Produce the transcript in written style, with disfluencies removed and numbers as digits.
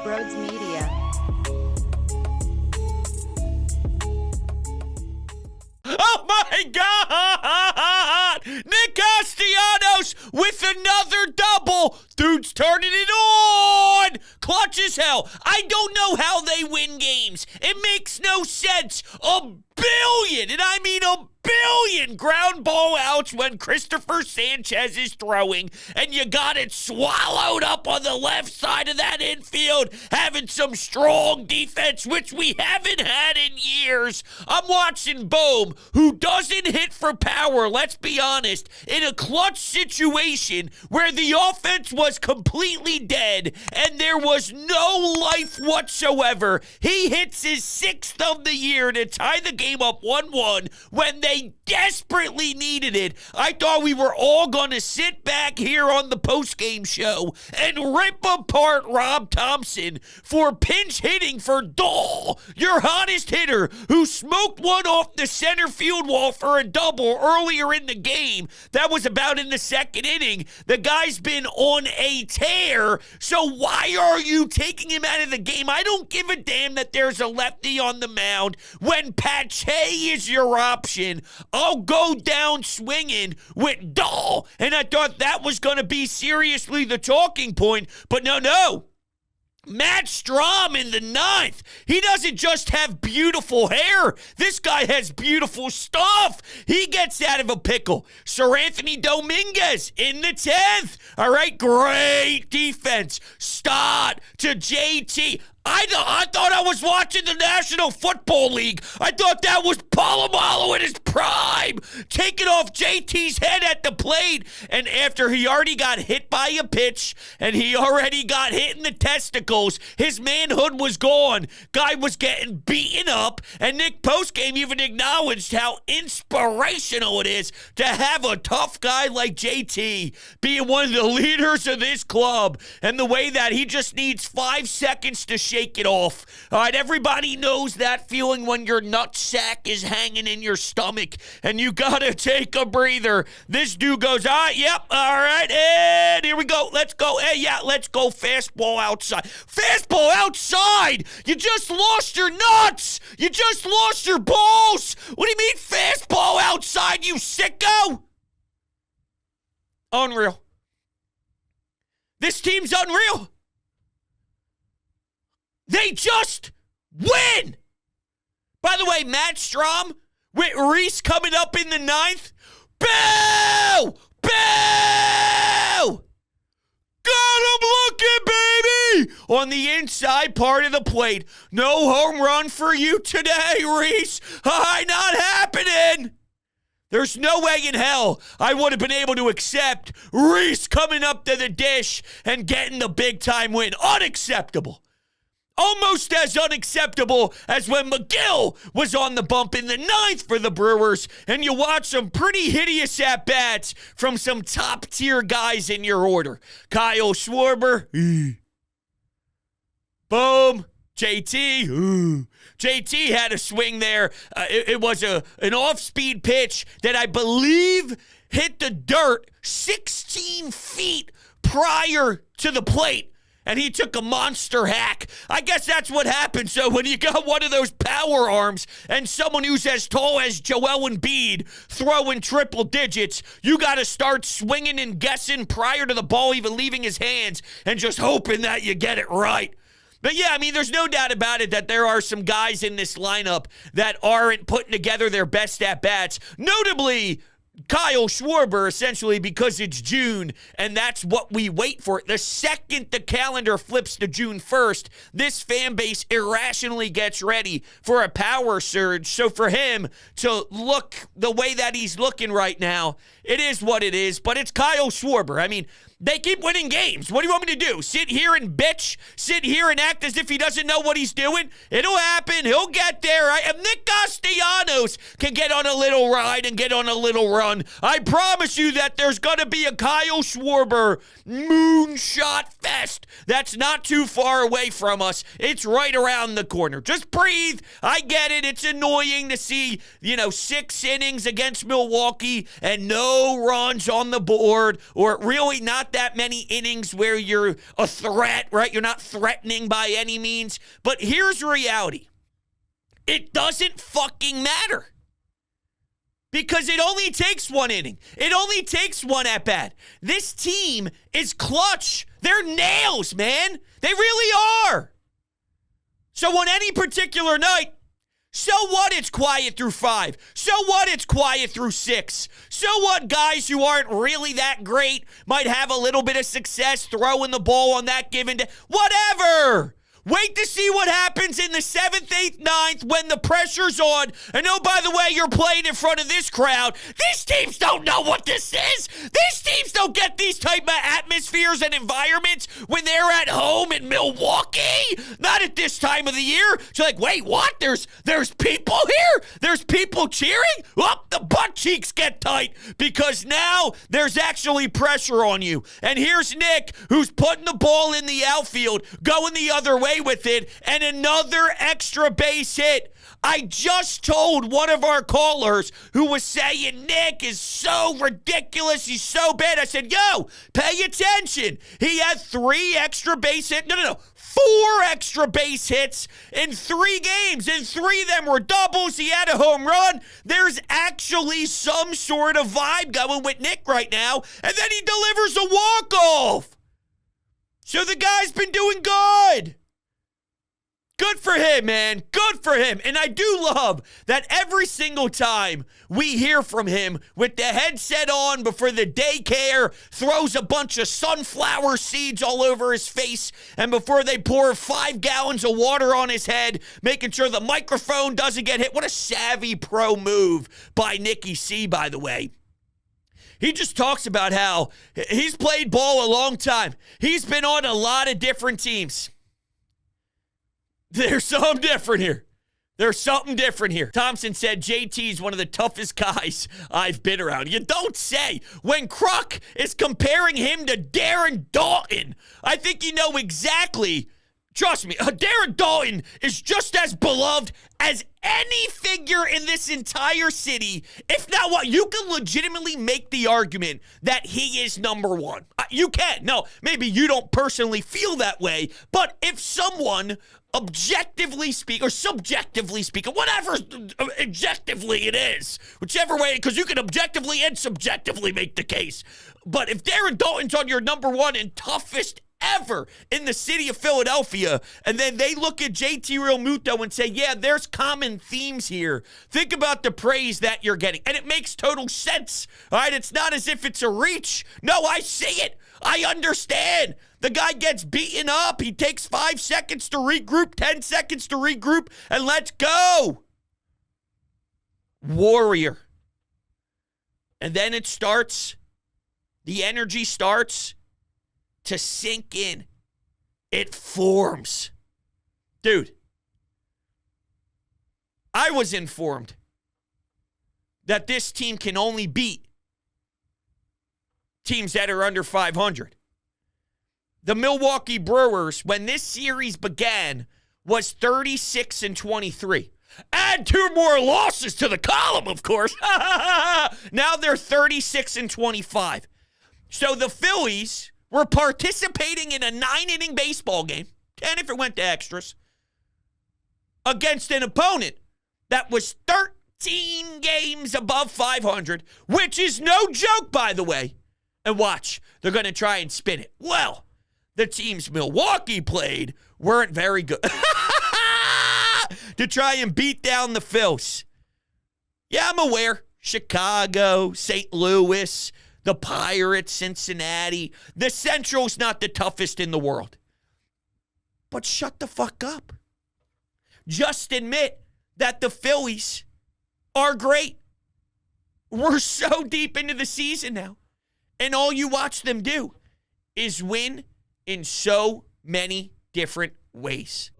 Brodes Media. Oh my God! Nick Castellanos with another double. Dude's turning it on. Clutch as hell. I don't know how they win games. It makes no sense. A billion, and I mean a billion ground ball outs when Christopher Sanchez is throwing, and you got it swallowed up on the left side of that infield, having some strong defense, which we haven't had in years. I'm watching Bohm, who doesn't hit for power, let's be honest, in a clutch situation where the offense was completely dead and there was no life whatsoever. He hits his 6th of the year to tie the game up 1-1 when they desperately needed it. I thought we were all going to sit back here on the postgame show and rip apart Rob Thompson for pinch hitting for Dahl, your hottest hitter, who smoked one off the center field wall for a double earlier in the game. That was about in the 2nd inning. The guy's been on a tear, so why are you taking him out of the game? I don't give a damn that there's a lefty on the mound. When Pache is your option, I'll go down swinging with Dahl, and I thought that was going to be seriously the talking point, but no. Matt Strahm in the 9th. He doesn't just have beautiful hair. This guy has beautiful stuff. He gets out of a pickle. Sir Anthony Dominguez in the 10th. All right, great defense. Stott to JT. I thought I was watching the National Football League. I thought that was Polamalu in his prime, taking off JT's head at the plate. And after he already got hit by a pitch and he already got hit in the testicles, his manhood was gone. Guy was getting beaten up, and Nick postgame even acknowledged how inspirational it is to have a tough guy like JT being one of the leaders of this club, and the way that he just needs 5 seconds to shake it off. All right, everybody knows that feeling when your nutsack is hanging in your stomach and you gotta take a breather. This dude goes, all right, yep, all right, and here we go. Let's go. Hey, yeah, let's go. Fastball outside. Fastball outside? You just lost your nuts. You just lost your balls. What do you mean fastball outside, you sicko? Unreal. This team's unreal. They just win. By the way, Matt Strahm with Reese coming up in the 9th. Boo! Boo! Got him looking, baby! On the inside part of the plate. No home run for you today, Reese. Not happening. There's no way in hell I would have been able to accept Reese coming up to the dish and getting the big-time win. Unacceptable. Almost as unacceptable as when McGill was on the bump in the 9th for the Brewers, and you watch some pretty hideous at-bats from some top-tier guys in your order. Kyle Schwarber. Boom. JT. JT had a swing there. It was an off-speed pitch that I believe hit the dirt 16 feet prior to the plate. And he took a monster hack. I guess that's what happens. So when you got one of those power arms and someone who's as tall as Joel Embiid throwing triple digits, you got to start swinging and guessing prior to the ball even leaving his hands and just hoping that you get it right. But yeah, I mean, there's no doubt about it that there are some guys in this lineup that aren't putting together their best at-bats. Notably, Kyle Schwarber, essentially, because it's June, and that's what we wait for. The second the calendar flips to June 1st, this fan base irrationally gets ready for a power surge. So for him to look the way that he's looking right now, it is what it is, but it's Kyle Schwarber. I mean, they keep winning games. What do you want me to do? Sit here and bitch? Sit here and act as if he doesn't know what he's doing? It'll happen. He'll get there. Right? If Nick Castellanos can get on a little ride and get on a little run, I promise you that there's going to be a Kyle Schwarber moonshot fest that's not too far away from us. It's right around the corner. Just breathe. I get it. It's annoying to see, 6 innings against Milwaukee and no runs on the board, or really not not that many innings where you're a threat, right? You're not threatening by any means. But here's reality. It doesn't fucking matter. Because it only takes one inning. It only takes one at-bat. This team is clutch. They're nails, man. They really are. So on any particular night, so what it's quiet through 5? So what it's quiet through 6? So what guys who aren't really that great might have a little bit of success throwing the ball on that given day? Whatever. Wait to see what happens in the 7th, 8th, 9th when the pressure's on. And oh, by the way, you're playing in front of this crowd. These teams don't know what this is. These teams don't get these type of atmospheres and environments when they're at home in Milwaukee. Not at this time of the year. So like, wait, what? There's people here? There's people cheering? Oh, the butt cheeks get tight because now there's actually pressure on you. And here's Nick, who's putting the ball in the outfield, going the other way with it, and another extra base hit. I just told one of our callers who was saying Nick is so ridiculous, he's so bad. I said, yo, pay attention. He had 3 extra base hits. No. 4 extra base hits in 3 games, and 3 of them were doubles. He had a home run. There's actually some sort of vibe going with Nick right now, and then he delivers a walk-off. So the guy's been doing good. Good for him, man. Good for him. And I do love that every single time we hear from him with the headset on before the daycare throws a bunch of sunflower seeds all over his face, and before they pour 5 gallons of water on his head, making sure the microphone doesn't get hit. What a savvy pro move by Nicky C, by the way. He just talks about how he's played ball a long time. He's been on a lot of different teams. There's something different here. There's something different here. Thompson said JT's one of the toughest guys I've been around. You don't say. When Kruk is comparing him to Darren Dalton, I think you know exactly. Trust me, Darren Dalton is just as beloved as any figure in this entire city. If not what, you can legitimately make the argument that he is number 1. You can. No, maybe you don't personally feel that way, but if someone objectively speak or subjectively speak, whatever objectively it is, whichever way, because you can objectively and subjectively make the case. But if Darren Dalton's on your number 1 and toughest ever in the city of Philadelphia, and then they look at JT Realmuto and say, yeah, there's common themes here. Think about the praise that you're getting. And it makes total sense. All right, it's not as if it's a reach. No, I see it. I understand. The guy gets beaten up. He takes 5 seconds to regroup, 10 seconds to regroup, and let's go. Warrior. And then it starts. The energy starts to sink in. It forms. Dude, I was informed that this team can only beat teams that are under 500. The Milwaukee Brewers, when this series began, was 36-23. Add 2 more losses to the column, of course. Now they're 36-25. So the Phillies were participating in a 9-inning baseball game, 10 if it went to extras, against an opponent that was 13 games above 500, which is no joke, by the way. And watch, they're going to try and spin it. Well, the teams Milwaukee played weren't very good to try and beat down the Phils. Yeah, I'm aware. Chicago, St. Louis, the Pirates, Cincinnati. The Central's not the toughest in the world. But shut the fuck up. Just admit that the Phillies are great. We're so deep into the season now. And all you watch them do is win in so many different ways.